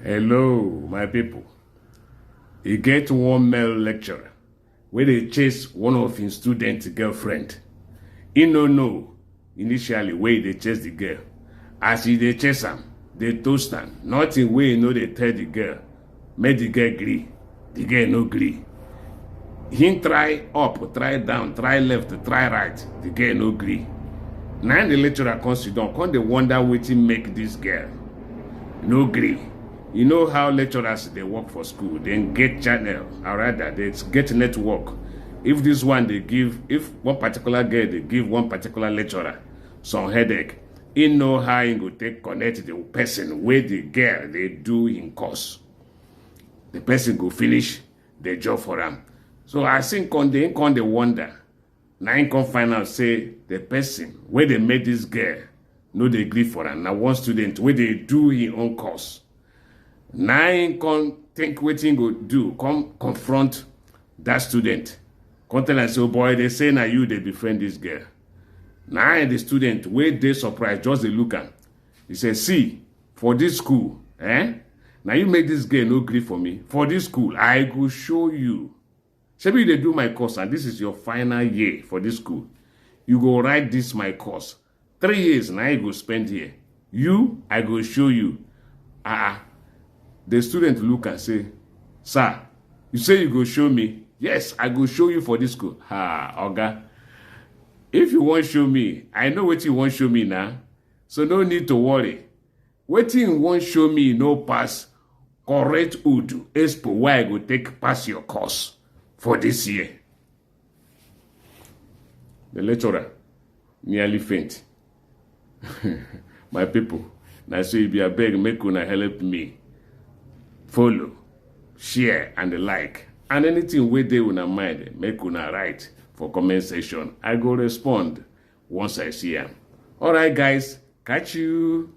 Hello, my people. He get one male lecturer where they chase one of his student's girlfriend. He no know initially where they chase the girl. As he they chase him, they toast him. Nothing way know they tell the girl. Make the girl agree. The girl no agree. He try up, try down, try left, try right. The girl no agree. Now the lecturer comes sit down, come they wonder wetin make this girl no agree. You know how lecturers they work for school, they get channel, or rather they get network. If this one they give, if one particular girl they give one particular lecturer some headache, he know how he go take connect the person where the girl they do in course. The person go finish the job for them. So I think they wonder. Now he come find out say the person where they made this girl no they agree for her. Now one student where they do his own course. Now he come think what he go do, come confront that student. Come tell and say, oh boy, they say now you they befriend this girl. Now the student where they surprised, just they look at. He says, see, for this school, now you make this girl no agree for me. For this school, I go show you. Maybe they do my course and this is your final year for this school. You go write this my course. 3 years now you go spend here. You, I go show you. The student look and say, sir, you say you go show me? Yes, I go show you for this school. Oga. If you want show me, I know what you want show me now. So no need to worry. What you want show me no pass correct Udu expo where I go take pass your course for this year. The lecturer nearly faint. My people, now so if you beg, make una help me. Follow, share, and the like. And anything where they una mind, make una write for comment section. I go respond once I see them. Alright guys, catch you.